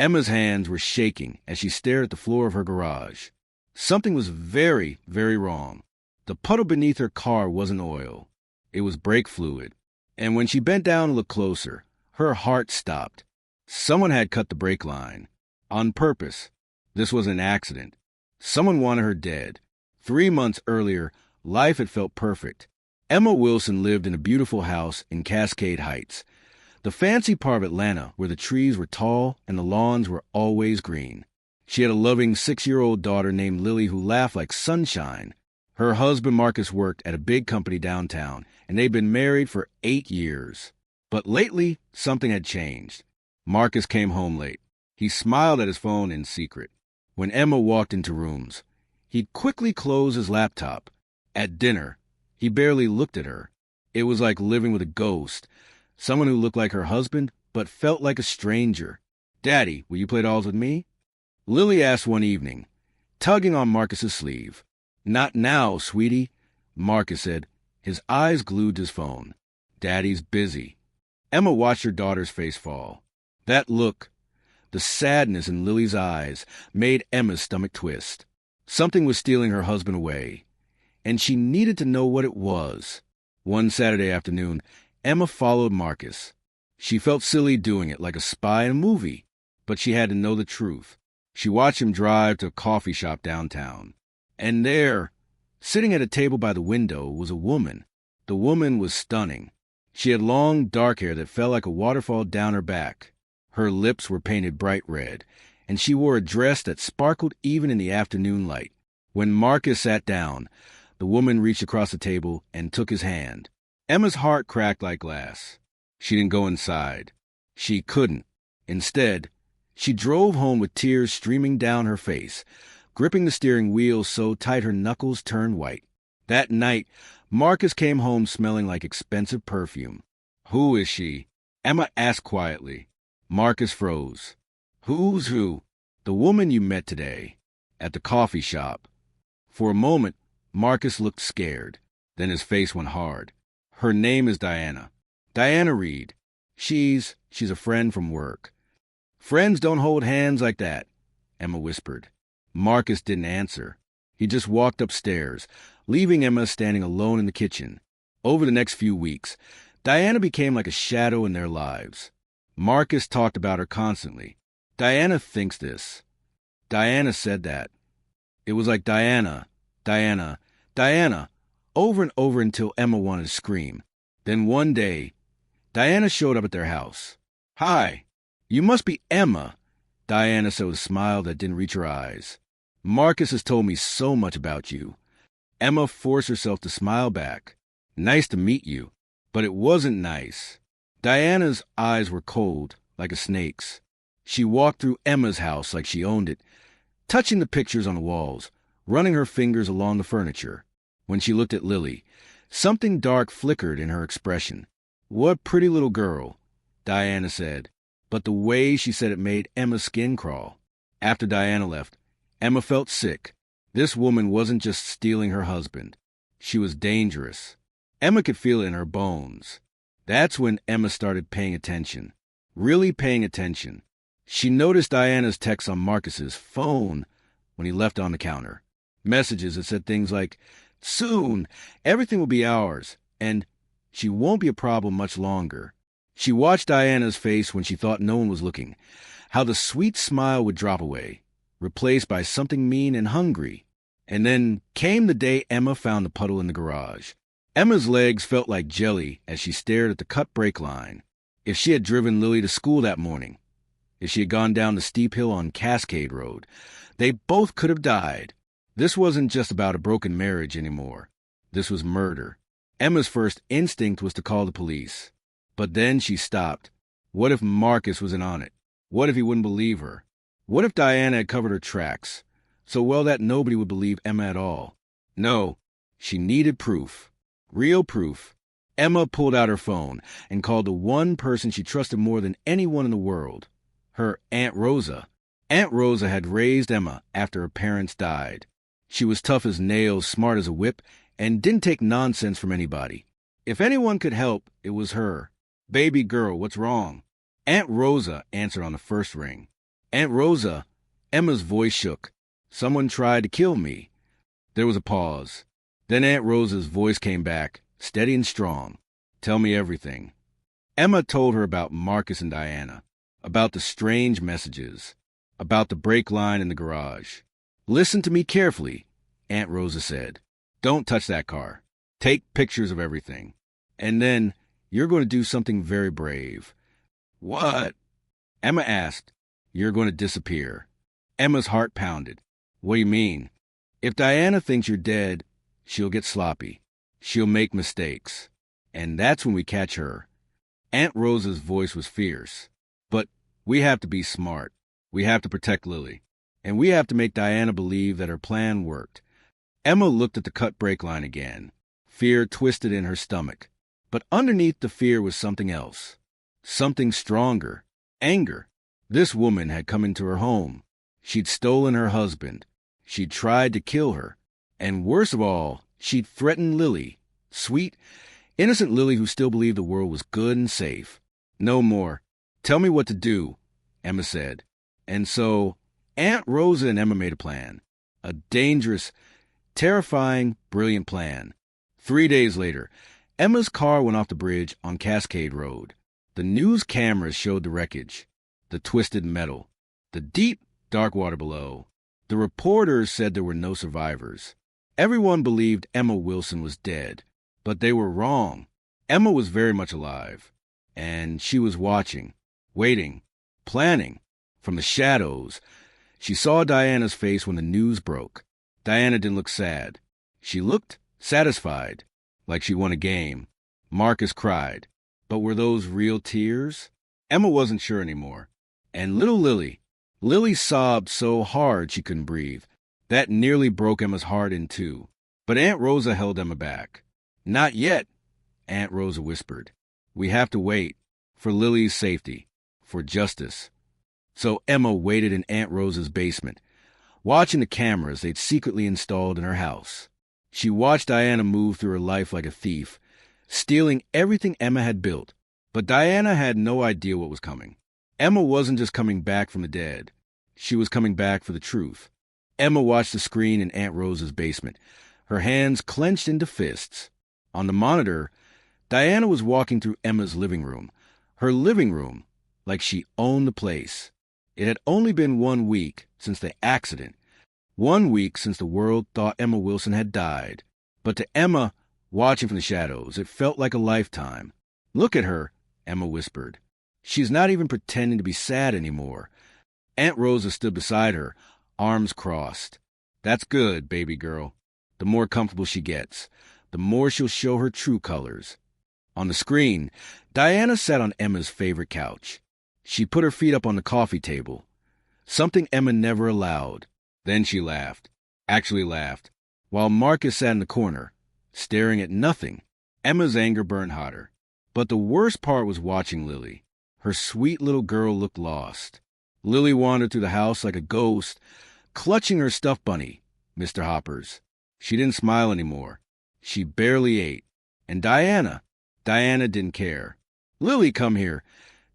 Emma's hands were shaking as she stared at the floor of her garage. Something was very, very wrong. The puddle beneath her car wasn't oil. It was brake fluid. And when she bent down and looked closer, her heart stopped. Someone had cut the brake line. On purpose. This was an accident. Someone wanted her dead. 3 months earlier, life had felt perfect. Emma Wilson lived in a beautiful house in Cascade Heights, the fancy part of Atlanta where the trees were tall and the lawns were always green. She had a loving 6-year-old daughter named Lily who laughed like sunshine. Her husband Marcus worked at a big company downtown, and they'd been married for 8 years. But lately, something had changed. Marcus came home late. He smiled at his phone in secret. When Emma walked into rooms, he'd quickly close his laptop. At dinner, he barely looked at her. It was like living with a ghost, someone who looked like her husband but felt like a stranger. "Daddy, will you play dolls with me?" Lily asked one evening, tugging on Marcus's sleeve. "Not now, sweetie," Marcus said, his eyes glued to his phone. "Daddy's busy." Emma watched her daughter's face fall. That look, the sadness in Lily's eyes, made Emma's stomach twist. Something was stealing her husband away, and she needed to know what it was. One Saturday afternoon, Emma followed Marcus. She felt silly doing it, like a spy in a movie, but she had to know the truth. She watched him drive to a coffee shop downtown. And there, sitting at a table by the window, was a woman. The woman was stunning. She had long, dark hair that fell like a waterfall down her back. Her lips were painted bright red, and she wore a dress that sparkled even in the afternoon light. When Marcus sat down, the woman reached across the table and took his hand. Emma's heart cracked like glass. She didn't go inside. She couldn't. Instead, she drove home with tears streaming down her face, gripping the steering wheel so tight her knuckles turned white. That night, Marcus came home smelling like expensive perfume. "Who is she?" Emma asked quietly. Marcus froze. "Who's who?" "The woman you met today, at the coffee shop." For a moment, Marcus looked scared. Then his face went hard. "Her name is Diana. Diana Reed. She's a friend from work." "Friends don't hold hands like that," Emma whispered. Marcus didn't answer. He just walked upstairs, leaving Emma standing alone in the kitchen. Over the next few weeks, Diana became like a shadow in their lives. Marcus talked about her constantly. "Diana thinks this. Diana said that." It was like Diana, Diana, Diana, over and over until Emma wanted to scream. Then one day, Diana showed up at their house. "Hi, you must be Emma," Diana said with a smile that didn't reach her eyes. "Marcus has told me so much about you." Emma forced herself to smile back. "Nice to meet you." But it wasn't nice. Diana's eyes were cold, like a snake's. She walked through Emma's house like she owned it, touching the pictures on the walls, running her fingers along the furniture. When she looked at Lily, something dark flickered in her expression. "What pretty little girl," Diana said. But the way she said it made Emma's skin crawl. After Diana left, Emma felt sick. This woman wasn't just stealing her husband. She was dangerous. Emma could feel it in her bones. That's when Emma started paying attention. Really paying attention. She noticed Diana's text on Marcus's phone when he left on the counter. Messages that said things like, "Soon, everything will be ours," and "She won't be a problem much longer." She watched Diana's face when she thought no one was looking, how the sweet smile would drop away, replaced by something mean and hungry. And then came the day Emma found the puddle in the garage. Emma's legs felt like jelly as she stared at the cut brake line. If she had driven Lily to school that morning, if she had gone down the steep hill on Cascade Road, they both could have died. This wasn't just about a broken marriage anymore. This was murder. Emma's first instinct was to call the police. But then she stopped. What if Marcus was in on it? What if he wouldn't believe her? What if Diana had covered her tracks so well that nobody would believe Emma at all? No, she needed proof. Real proof. Emma pulled out her phone and called the one person she trusted more than anyone in the world. Her Aunt Rosa. Aunt Rosa had raised Emma after her parents died. She was tough as nails, smart as a whip, and didn't take nonsense from anybody. If anyone could help, it was her. "Baby girl, what's wrong?" Aunt Rosa answered on the first ring. Aunt Rosa, Emma's voice shook. Someone tried to kill me. There was a pause. Then Aunt Rosa's voice came back, steady and strong. Tell me everything. Emma told her about Marcus and Diana, about the strange messages, about the brake line in the garage. Listen to me carefully, Aunt Rosa said. Don't touch that car. Take pictures of everything. And then you're going to do something very brave. What? Emma asked. You're going to disappear. Emma's heart pounded. What do you mean? If Diana thinks you're dead, she'll get sloppy. She'll make mistakes. And that's when we catch her. Aunt Rosa's voice was fierce. But we have to be smart. We have to protect Lily. And we have to make Diana believe that her plan worked. Emma looked at the cut brake line again. Fear twisted in her stomach. But underneath the fear was something else. Something stronger. Anger. This woman had come into her home. She'd stolen her husband. She'd tried to kill her. And worst of all, she'd threatened Lily. Sweet, innocent Lily who still believed the world was good and safe. No more. Tell me what to do, Emma said. And so, Aunt Rosa and Emma made a plan. A dangerous, terrifying, brilliant plan. 3 days later, Emma's car went off the bridge on Cascade Road. The news cameras showed the wreckage, the twisted metal, the deep, dark water below. The reporters said there were no survivors. Everyone believed Emma Wilson was dead, but they were wrong. Emma was very much alive, and she was watching, waiting, planning. From the shadows, she saw Diana's face when the news broke. Diana didn't look sad. She looked satisfied, like she won a game. Marcus cried. But were those real tears? Emma wasn't sure anymore. And little Lily sobbed so hard she couldn't breathe. That nearly broke Emma's heart in two. But Aunt Rosa held Emma back. Not yet, Aunt Rosa whispered. We have to wait. For Lily's safety. For justice. So Emma waited in Aunt Rosa's basement, watching the cameras they'd secretly installed in her house. She watched Diana move through her life like a thief, stealing everything Emma had built. But Diana had no idea what was coming. Emma wasn't just coming back from the dead. She was coming back for the truth. Emma watched the screen in Aunt Rosa's basement, her hands clenched into fists. On the monitor, Diana was walking through Emma's living room. Her living room, like she owned the place. It had only been 1 week since the accident. 1 week since the world thought Emma Wilson had died. But to Emma, watching from the shadows, it felt like a lifetime. Look at her, Emma whispered. She's not even pretending to be sad anymore. Aunt Rosa stood beside her, arms crossed. That's good, baby girl. The more comfortable she gets, the more she'll show her true colors. On the screen, Diana sat on Emma's favorite couch. She put her feet up on the coffee table, something Emma never allowed. Then she laughed, actually laughed, while Marcus sat in the corner, staring at nothing. Emma's anger burned hotter. But the worst part was watching Lily. Her sweet little girl looked lost. Lily wandered through the house like a ghost, clutching her stuffed bunny, Mr. Hoppers. She didn't smile anymore. She barely ate. And Diana didn't care. Lily, come here.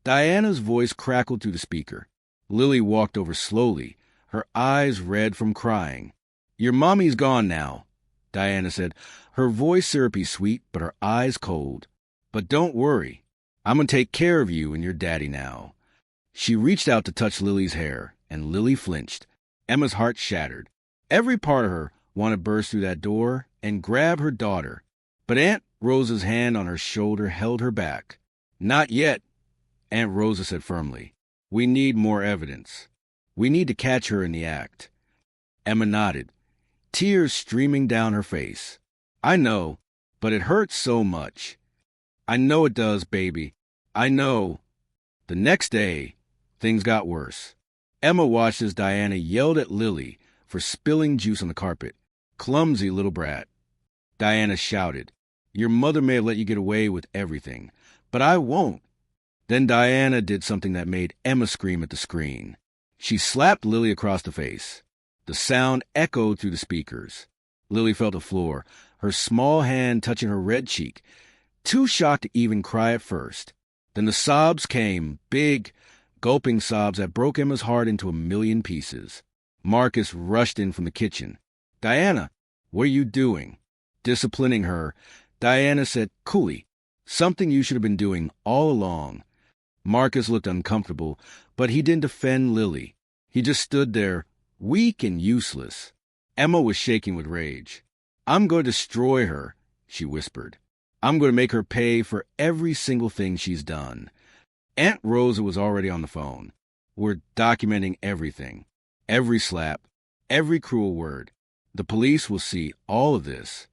Diana's voice crackled through the speaker. Lily walked over slowly, her eyes red from crying. Your mommy's gone now, Diana said, her voice syrupy sweet, but her eyes cold. But don't worry. I'm going to take care of you and your daddy now. She reached out to touch Lily's hair, and Lily flinched. Emma's heart shattered. Every part of her wanted to burst through that door and grab her daughter. But Aunt Rosa's hand on her shoulder held her back. Not yet, Aunt Rosa said firmly. We need more evidence. We need to catch her in the act. Emma nodded, tears streaming down her face. I know, but it hurts so much. I know it does, baby. I know. The next day, things got worse. Emma watched as Diana yelled at Lily for spilling juice on the carpet. Clumsy little brat. Diana shouted, Your mother may have let you get away with everything, but I won't. Then Diana did something that made Emma scream at the screen. She slapped Lily across the face. The sound echoed through the speakers. Lily fell to the floor, her small hand touching her red cheek, too shocked to even cry at first. Then the sobs came, big, gulping sobs that broke Emma's heart into a million pieces. Marcus rushed in from the kitchen. "Diana, what are you doing?" Disciplining her, Diana said coolly, "Something you should have been doing all along." Marcus looked uncomfortable, but he didn't defend Lily. He just stood there, weak and useless. Emma was shaking with rage. "I'm going to destroy her," she whispered. "I'm going to make her pay for every single thing she's done." Aunt Rosa was already on the phone. "We're documenting everything. Every slap, every cruel word. The police will see all of this."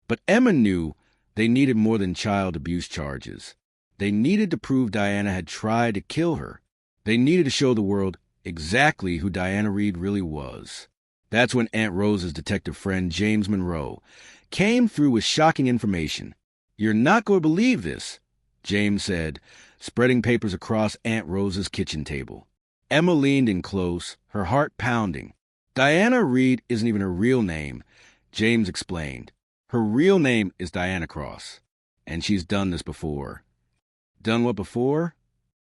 But Emma knew they needed more than child abuse charges. They needed to prove Diana had tried to kill her. They needed to show the world exactly who Diana Reed really was. That's when Aunt Rosa's detective friend, James Monroe, came through with shocking information. "You're not going to believe this," James said, spreading papers across Aunt Rosa's kitchen table. Emma leaned in close, her heart pounding. "Diana Reed isn't even her real name," James explained. "Her real name is Diana Cross, and she's done this before." "Done what before?"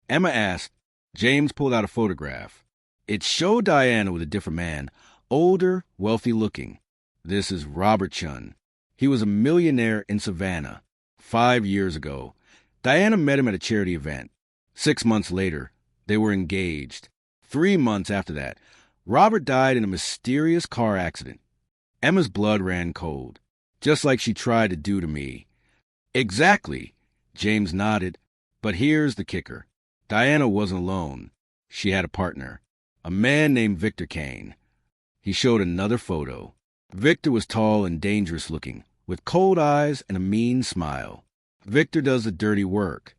Emma asked. James pulled out a photograph. It showed Diana with a different man, older, wealthy-looking. "This is Robert Chun. He was a millionaire in Savannah 5 years ago. Diana met him at a charity event. 6 months later, they were engaged. 3 months after that, Robert died in a mysterious car accident." Emma's blood ran cold, just like she tried to do to me. "Exactly," James nodded. "But here's the kicker. Diana wasn't alone. She had a partner, a man named Victor Kane." He showed another photo. Victor was tall and dangerous looking, with cold eyes and a mean smile. "Victor does the dirty work,"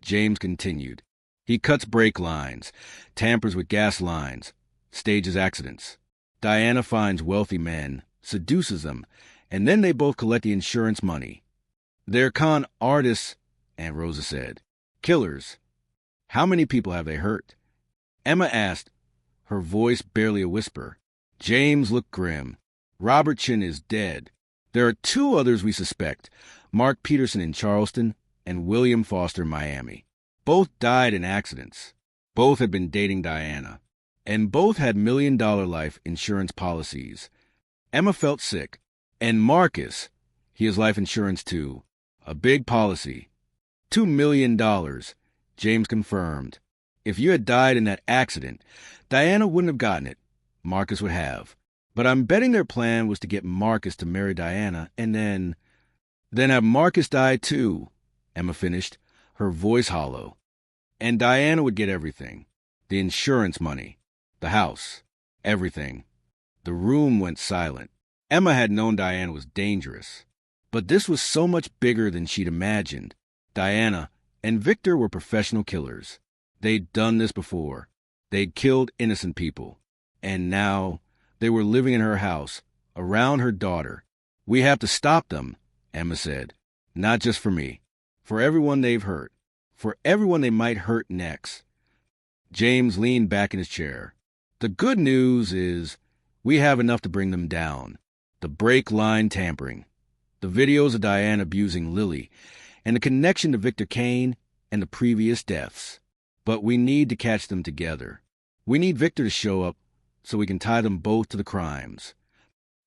James continued. "He cuts brake lines, tampers with gas lines, stages accidents. Diana finds wealthy men, seduces them, and then they both collect the insurance money. They're con artists," Aunt Rosa said. "Killers. How many people have they hurt?" Emma asked, her voice barely a whisper. James looked grim. "Robert Chin is dead. There are 2 others we suspect, Mark Peterson in Charleston and William Foster in Miami. Both died in accidents. Both had been dating Diana. And both had million-dollar life insurance policies." Emma felt sick. "And Marcus, he has life insurance too. A big policy. $2 million, James confirmed. "If you had died in that accident, Diana wouldn't have gotten it. Marcus would have. But I'm betting their plan was to get Marcus to marry Diana and then have Marcus die too," Emma finished, her voice hollow. "And Diana would get everything. The insurance money, the house, everything." The room went silent. Emma had known Diana was dangerous. But this was so much bigger than she'd imagined. Diana and Victor were professional killers. They'd done this before. They'd killed innocent people. And now they were living in her house, around her daughter. "We have to stop them," Emma said. "Not just for me. For everyone they've hurt. For everyone they might hurt next." James leaned back in his chair. "The good news is we have enough to bring them down. The brake line tampering, the videos of Diana abusing Lily, and the connection to Victor Kane and the previous deaths. But we need to catch them together. We need Victor to show up so we can tie them both to the crimes."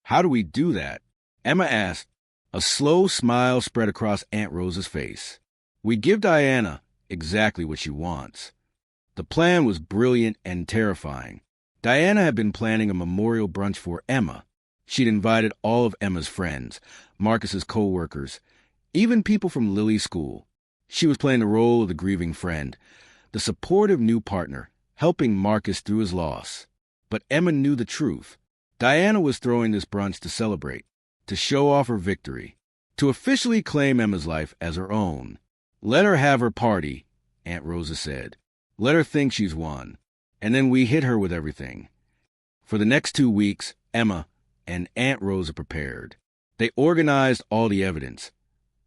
"How do we do that?" Emma asked. A slow smile spread across Aunt Rosa's face. "We give Diana exactly what she wants." The plan was brilliant and terrifying. Diana had been planning a memorial brunch for Emma. She'd invited all of Emma's friends, Marcus's co-workers, even people from Lily's school. She was playing the role of the grieving friend, the supportive new partner, helping Marcus through his loss. But Emma knew the truth. Diana was throwing this brunch to celebrate, to show off her victory, to officially claim Emma's life as her own. "Let her have her party," Aunt Rosa said. "Let her think she's won. And then we hit her with everything." For the next 2 weeks, Emma and Aunt Rosa prepared. They organized all the evidence.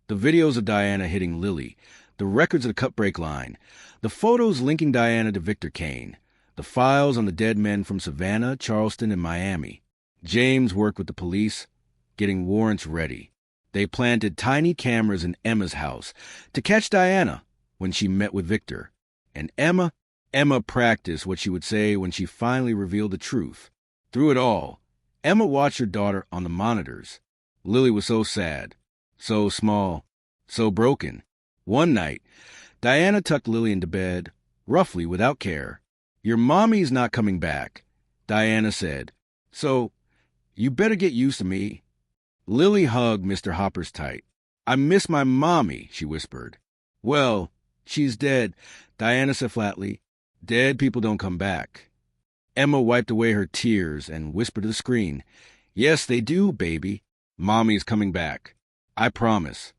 The videos of Diana hitting Lily, the records of the cut brake line, the photos linking Diana to Victor Kane, the files on the dead men from Savannah, Charleston, and Miami. James worked with the police, getting warrants ready. They planted tiny cameras in Emma's house to catch Diana when she met with Victor. And Emma Emma practiced what she would say when she finally revealed the truth. Through it all, Emma watched her daughter on the monitors. Lily was so sad, so small, so broken. One night, Diana tucked Lily into bed, roughly, without care. "Your mommy's not coming back," Diana said. "So, you better get used to me." Lily hugged Mr. Hoppers tight. "I miss my mommy," she whispered. "Well, she's dead," Diana said flatly. "Dead people don't come back." Emma wiped away her tears and whispered to the screen, "Yes, they do, baby. Mommy's coming back. I promise."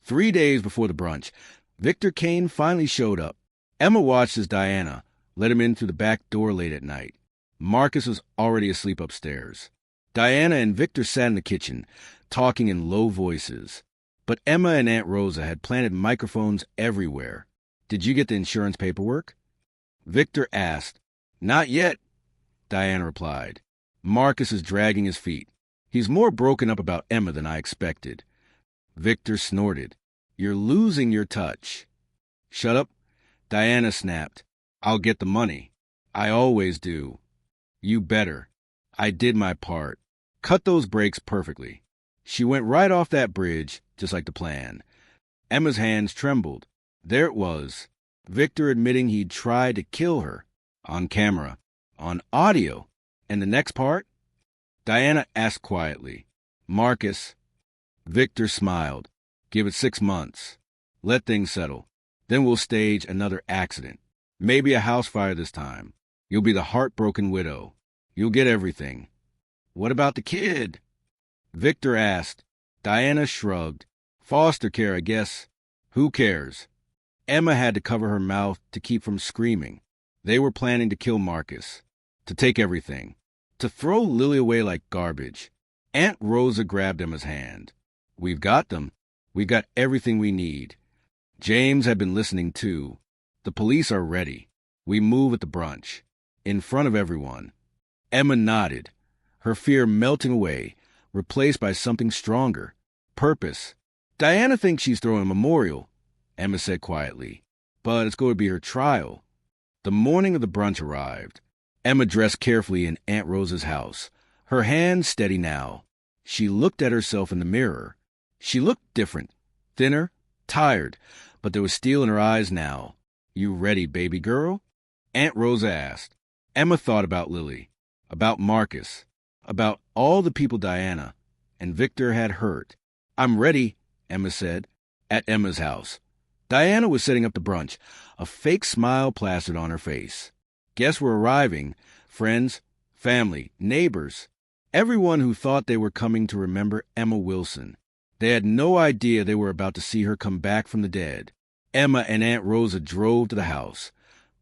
3 days before the brunch, Victor Kane finally showed up. Emma watched as Diana let him in through the back door late at night. Marcus was already asleep upstairs. Diana and Victor sat in the kitchen, talking in low voices. But Emma and Aunt Rosa had planted microphones everywhere. "Did you get the insurance paperwork?" Victor asked. "Not yet," Diana replied. "Marcus is dragging his feet. He's more broken up about Emma than I expected." Victor snorted. "You're losing your touch." "Shut up," Diana snapped. "I'll get the money. I always do." "You better. I did my part. Cut those brakes perfectly." She went right off that bridge, just like the plan. Emma's hands trembled. There it was. Victor admitting he'd tried to kill her. On camera. On audio. And the next part? Diana asked quietly. "Marcus." Victor smiled. "Give it 6 months. Let things settle. Then we'll stage another accident. Maybe a house fire this time. You'll be the heartbroken widow. You'll get everything." "What about the kid?" Victor asked. Diana shrugged. "Foster care, I guess. Who cares?" Emma had to cover her mouth to keep from screaming. They were planning to kill Marcus. To take everything. To throw Lily away like garbage. Aunt Rosa grabbed Emma's hand. "We've got them. We've got everything we need." James had been listening too. "The police are ready. We move at the brunch. In front of everyone." Emma nodded, her fear melting away, replaced by something stronger. Purpose. "Diana thinks she's throwing a memorial," Emma said quietly. "But it's going to be her trial." The morning of the brunch arrived. Emma dressed carefully in Aunt Rosa's house, her hands steady now. She looked at herself in the mirror. She looked different, thinner, tired, but there was steel in her eyes now. "You ready, baby girl?" Aunt Rosa asked. Emma thought about Lily, about Marcus, about all the people Diana and Victor had hurt. "I'm ready," Emma said, at Emma's house. Diana was setting up the brunch, a fake smile plastered on her face. Guests were arriving, friends, family, neighbors, everyone who thought they were coming to remember Emma Wilson. They had no idea they were about to see her come back from the dead. Emma and Aunt Rosa drove to the house,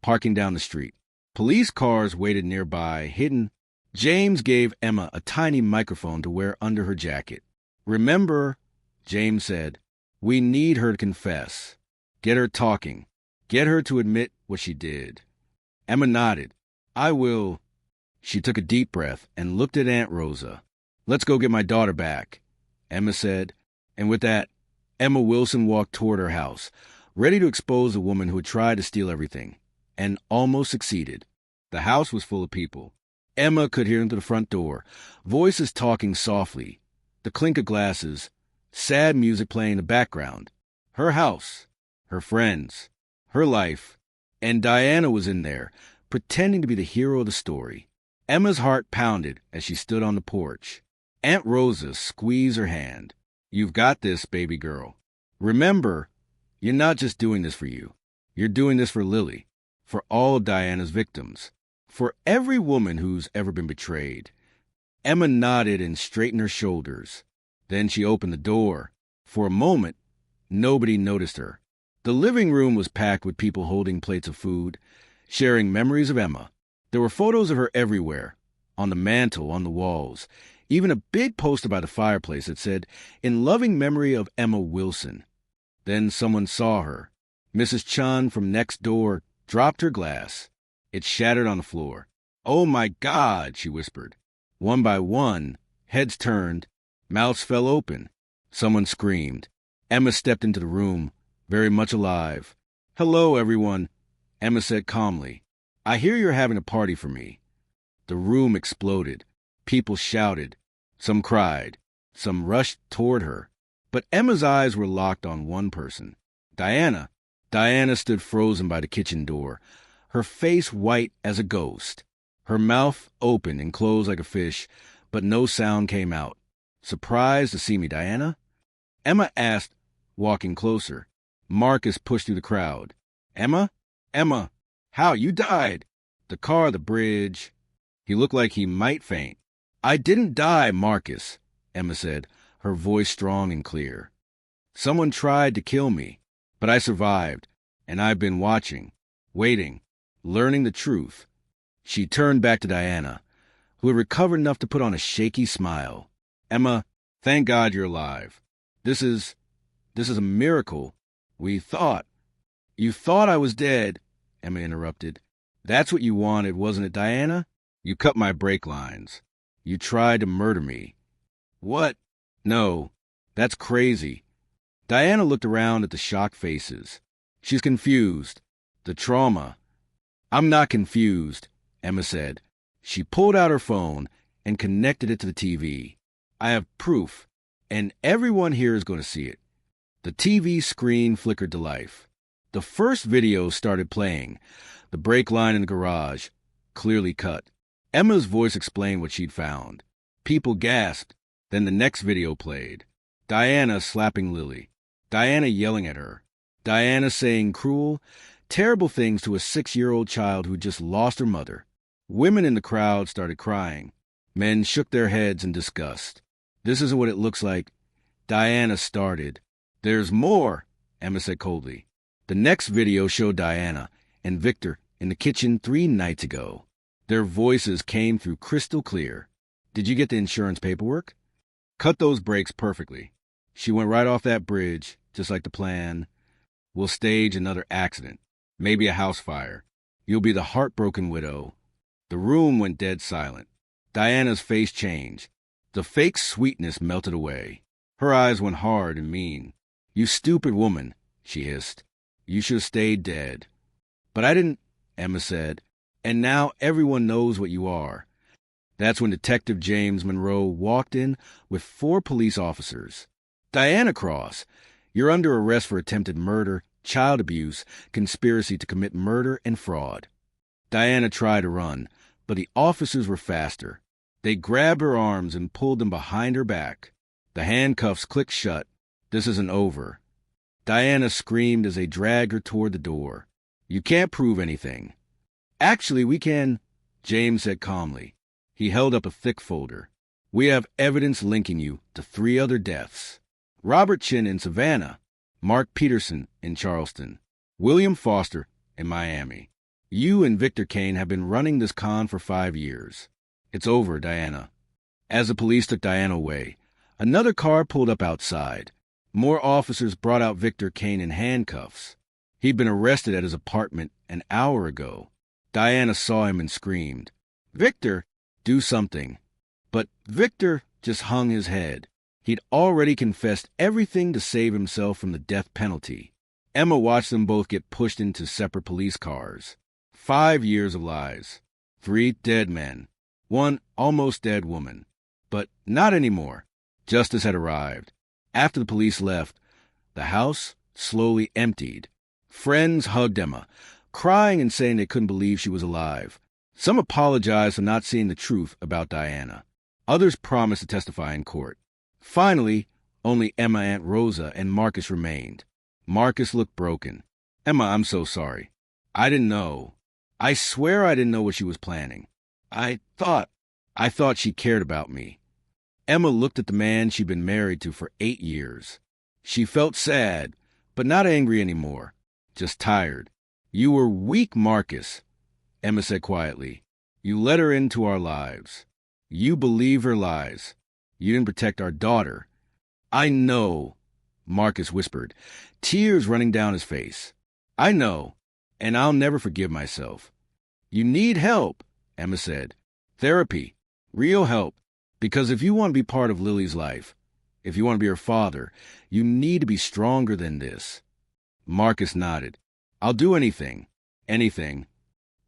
parking down the street. Police cars waited nearby, hidden. James gave Emma a tiny microphone to wear under her jacket. "Remember," James said, "we need her to confess. Get her talking. Get her to admit what she did." Emma nodded. "I will." She took a deep breath and looked at Aunt Rosa. "Let's go get my daughter back," Emma said. And with that, Emma Wilson walked toward her house, ready to expose the woman who had tried to steal everything, and almost succeeded. The house was full of people. Emma could hear them through the front door, voices talking softly, the clink of glasses, sad music playing in the background. Her house, her friends, her life, and Diana was in there, pretending to be the hero of the story. Emma's heart pounded as she stood on the porch. Aunt Rosa squeezed her hand. "You've got this, baby girl. Remember, you're not just doing this for you. You're doing this for Lily, for all of Diana's victims, for every woman who's ever been betrayed." Emma nodded and straightened her shoulders. Then she opened the door. For a moment, nobody noticed her. The living room was packed with people holding plates of food, sharing memories of Emma. There were photos of her everywhere, on the mantel, on the walls, even a big poster by the fireplace that said, "In loving memory of Emma Wilson." Then someone saw her. Mrs. Chun from next door dropped her glass. It shattered on the floor. "Oh my God," she whispered. One by one, heads turned, mouths fell open. Someone screamed. Emma stepped into the room, very much alive. "Hello, everyone." Emma said calmly. I hear you're having a party for me. The room exploded. People shouted. Some cried. Some rushed toward her. But Emma's eyes were locked on one person. Diana. Diana stood frozen by the kitchen door, her face white as a ghost. Her mouth open and closed like a fish, but no sound came out. Surprised to see me, Diana? Emma asked, walking closer. Marcus pushed through the crowd. Emma? Emma, how? You died. The car, the bridge. He looked like he might faint. I didn't die, Marcus, Emma said, her voice strong and clear. Someone tried to kill me, but I survived, and I've been watching, waiting, learning the truth. She turned back to Diana, who had recovered enough to put on a shaky smile. Emma, thank God you're alive. This is a miracle. You thought I was dead, Emma interrupted. That's what you wanted, wasn't it, Diana? You cut my brake lines. You tried to murder me. What? No, that's crazy. Diana looked around at the shocked faces. She's confused. The trauma. I'm not confused, Emma said. She pulled out her phone and connected it to the TV. I have proof, and everyone here is going to see it. The TV screen flickered to life. The first video started playing, the brake line in the garage, clearly cut. Emma's voice explained what she'd found. People gasped. Then the next video played. Diana slapping Lily. Diana yelling at her. Diana saying cruel, terrible things to a 6-year-old child who just lost her mother. Women in the crowd started crying. Men shook their heads in disgust. This isn't what it looks like. Diana started. There's more, Emma said coldly. The next video showed Diana and Victor in the kitchen 3 nights ago. Their voices came through crystal clear. Did you get the insurance paperwork? Cut those brakes perfectly. She went right off that bridge, just like the plan. We'll stage another accident, maybe a house fire. You'll be the heartbroken widow. The room went dead silent. Diana's face changed. The fake sweetness melted away. Her eyes went hard and mean. You stupid woman, she hissed. You should have stayed dead. But I didn't, Emma said. And now everyone knows what you are. That's when Detective James Monroe walked in with 4 police officers. Diana Cross, you're under arrest for attempted murder, child abuse, conspiracy to commit murder, and fraud. Diana tried to run, but the officers were faster. They grabbed her arms and pulled them behind her back. The handcuffs clicked shut. This isn't over. Diana screamed as they dragged her toward the door. You can't prove anything. Actually, we can, James said calmly. He held up a thick folder. We have evidence linking you to 3 other deaths. Robert Chin in Savannah, Mark Peterson in Charleston, William Foster in Miami. You and Victor Kane have been running this con for 5 years. It's over, Diana. As the police took Diana away, another car pulled up outside. More officers brought out Victor Kane in handcuffs. He'd been arrested at his apartment an hour ago. Diana saw him and screamed, Victor, do something. But Victor just hung his head. He'd already confessed everything to save himself from the death penalty. Emma watched them both get pushed into separate police cars. 5 years of lies. 3 dead men. 1 almost dead woman. But not anymore. Justice had arrived. After the police left, the house slowly emptied. Friends hugged Emma, crying and saying they couldn't believe she was alive. Some apologized for not seeing the truth about Diana. Others promised to testify in court. Finally, only Emma, Aunt Rosa, and Marcus remained. Marcus looked broken. Emma, I'm so sorry. I didn't know. I swear I didn't know what she was planning. I thought she cared about me. Emma looked at the man she'd been married to for 8 years. She felt sad, but not angry anymore, just tired. You were weak, Marcus, Emma said quietly. You let her into our lives. You believe her lies. You didn't protect our daughter. I know, Marcus whispered, tears running down his face. I know, and I'll never forgive myself. You need help, Emma said. Therapy, real help, because if you want to be part of Lily's life, if you want to be her father, you need to be stronger than this. Marcus nodded. I'll do anything. Anything.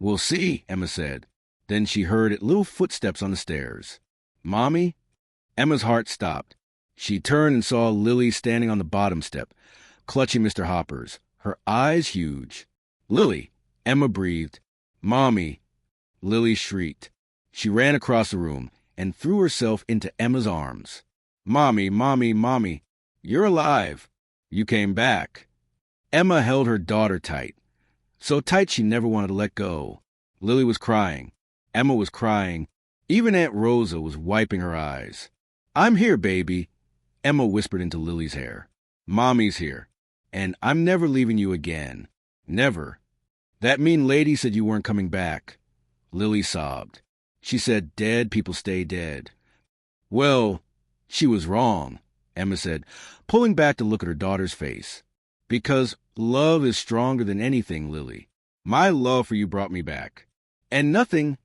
We'll see, Emma said. Then she heard little footsteps on the stairs. Mommy? Emma's heart stopped. She turned and saw Lily standing on the bottom step, clutching Mr. Hopper's, her eyes huge. Lily, Emma breathed. Mommy, Lily shrieked. She ran across the room and threw herself into Emma's arms. Mommy, Mommy, Mommy, you're alive. You came back. Emma held her daughter tight, so tight she never wanted to let go. Lily was crying. Emma was crying. Even Aunt Rosa was wiping her eyes. I'm here, baby, Emma whispered into Lily's hair. Mommy's here, and I'm never leaving you again. Never. That mean lady said you weren't coming back. Lily sobbed. She said dead people stay dead. Well, she was wrong, Emma said, pulling back to look at her daughter's face. Because love is stronger than anything, Lily. My love for you brought me back. And nothing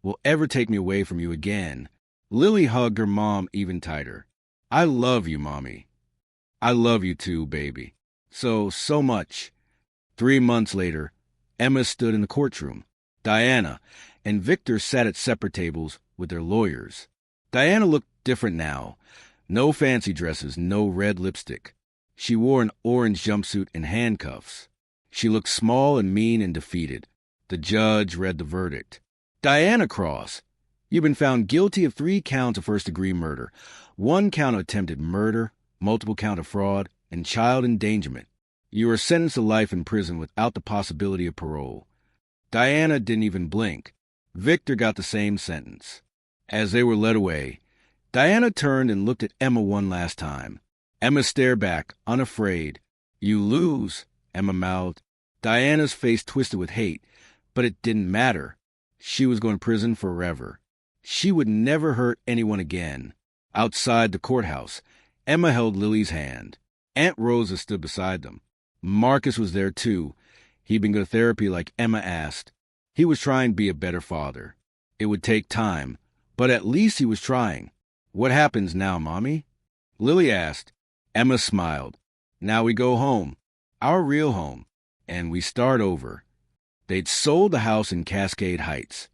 will ever take me away from you again. Lily hugged her mom even tighter. I love you, Mommy. I love you too, baby. So much. 3 months later, Emma stood in the courtroom. Diana and Victor sat at separate tables with their lawyers. Diana looked different now. No fancy dresses, no red lipstick. She wore an orange jumpsuit and handcuffs. She looked small and mean and defeated. The judge read the verdict. Diana Cross, you've been found guilty of 3 counts of first-degree murder, 1 count of attempted murder, multiple count of fraud, and child endangerment. You are sentenced to life in prison without the possibility of parole. Diana didn't even blink. Victor got the same sentence. As they were led away, Diana turned and looked at Emma one last time. Emma stared back, unafraid. You lose, Emma mouthed. Diana's face twisted with hate, but it didn't matter. She was going to prison forever. She would never hurt anyone again. Outside the courthouse, Emma held Lily's hand. Aunt Rosa stood beside them. Marcus was there too. He'd been to therapy like Emma asked. He was trying to be a better father. It would take time, but at least he was trying. What happens now, Mommy? Lily asked. Emma smiled. Now we go home, our real home, and we start over. They'd sold the house in Cascade Heights.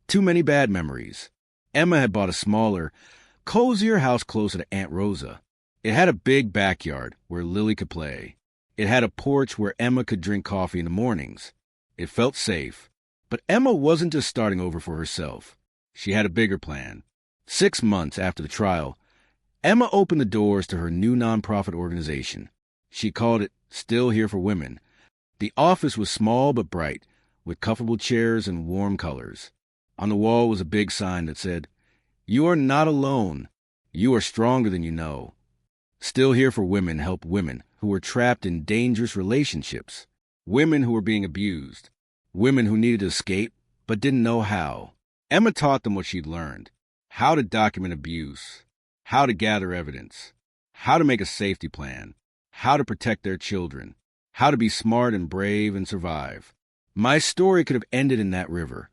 Too many bad memories. Emma had bought a smaller, cozier house closer to Aunt Rosa. It had a big backyard where Lily could play. It had a porch where Emma could drink coffee in the mornings. It felt safe. But Emma wasn't just starting over for herself. She had a bigger plan. 6 months after the trial, Emma opened the doors to her new nonprofit organization. She called it Still Here for Women. The office was small but bright, with comfortable chairs and warm colors. On the wall was a big sign that said, You are not alone. You are stronger than you know. Still Here for Women helped women who were trapped in dangerous relationships, women who were being abused, women who needed to escape but didn't know how. Emma taught them what she'd learned: how to document abuse, how to gather evidence, how to make a safety plan, how to protect their children, how to be smart and brave and survive. My story could have ended in that river.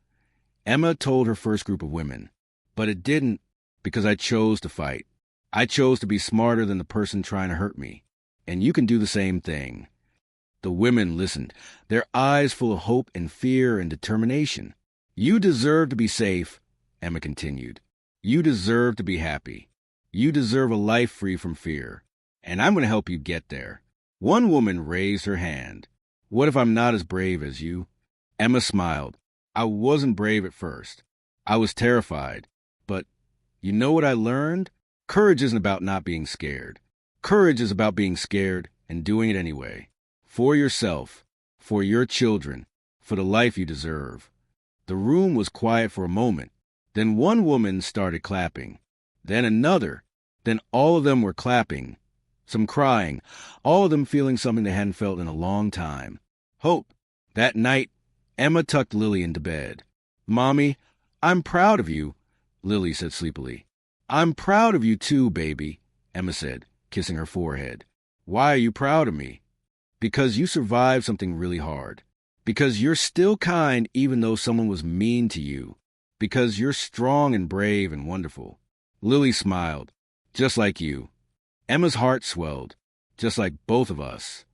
Emma told her first group of women, but it didn't, because I chose to fight. I chose to be smarter than the person trying to hurt me. And you can do the same thing. The women listened, their eyes full of hope and fear and determination. You deserve to be safe, Emma continued. You deserve to be happy. You deserve a life free from fear. And I'm going to help you get there. One woman raised her hand. What if I'm not as brave as you? Emma smiled. I wasn't brave at first. I was terrified. But you know what I learned? Courage isn't about not being scared. Courage is about being scared and doing it anyway. For yourself, for your children, for the life you deserve. The room was quiet for a moment. Then one woman started clapping. Then another. Then all of them were clapping. Some crying. All of them feeling something they hadn't felt in a long time. Hope. That night, Emma tucked Lily into bed. Mommy, I'm proud of you, Lily said sleepily. I'm proud of you too, baby, Emma said, kissing her forehead. Why are you proud of me? Because you survived something really hard. Because you're still kind even though someone was mean to you. Because you're strong and brave and wonderful. Lily smiled, just like you. Emma's heart swelled, just like both of us.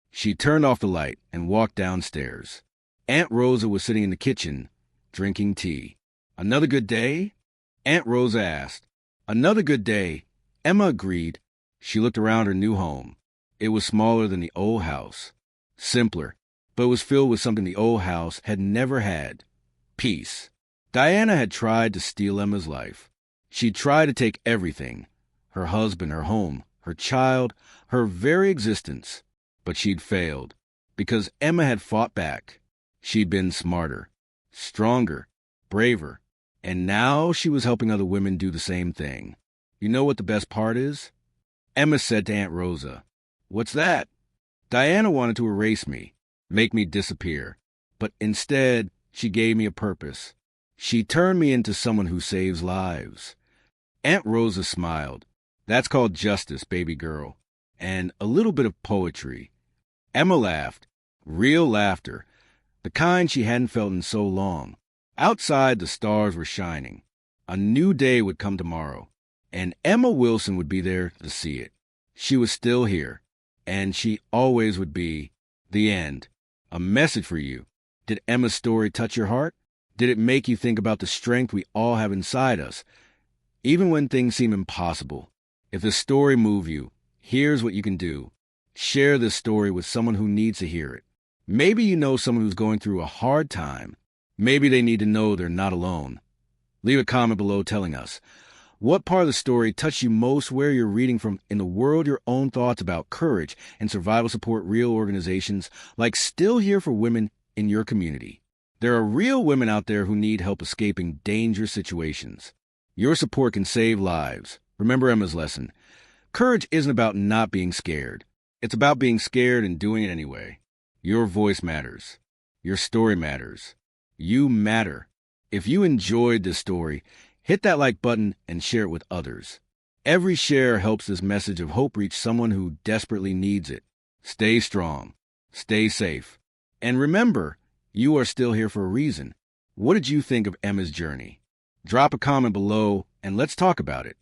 She turned off the light and walked downstairs. Aunt Rosa was sitting in the kitchen, drinking tea. "Another good day?" Aunt Rosa asked. "Another good day," Emma agreed. She looked around her new home. It was smaller than the old house, simpler, but it was filled with something the old house had never had: peace. Diana had tried to steal Emma's life. She'd tried to take everything: her husband, her home, her child, her very existence. But she'd failed, because Emma had fought back. She'd been smarter, stronger, braver, and now she was helping other women do the same thing. "You know what the best part is?" Emma said to Aunt Rosa. "What's that?" "Diana wanted to erase me, make me disappear. But instead, she gave me a purpose. She turned me into someone who saves lives." Aunt Rosa smiled. "That's called justice, baby girl. And a little bit of poetry." Emma laughed. Real laughter. The kind she hadn't felt in so long. Outside, the stars were shining. A new day would come tomorrow, and Emma Wilson would be there to see it. She was still here, and she always would be. The end. A message for you. Did Emma's story touch your heart? Did it make you think about the strength we all have inside us, even when things seem impossible? If the story moved you, here's what you can do. Share this story with someone who needs to hear it. Maybe you know someone who's going through a hard time. Maybe they need to know they're not alone. Leave a comment below telling us what part of the story touched you most, where you're reading from in the world, your own thoughts about courage and survival support real organizations like Still Here for Women in your community. There are real women out there who need help escaping dangerous situations. Your support can save lives. Remember Emma's lesson. Courage isn't about not being scared. It's about being scared and doing it anyway. Your voice matters. Your story matters. You matter. If you enjoyed this story, hit that like button and share it with others. Every share helps this message of hope reach someone who desperately needs it. Stay strong. Stay safe. And remember, you are still here for a reason. What did you think of Emma's journey? Drop a comment below and let's talk about it.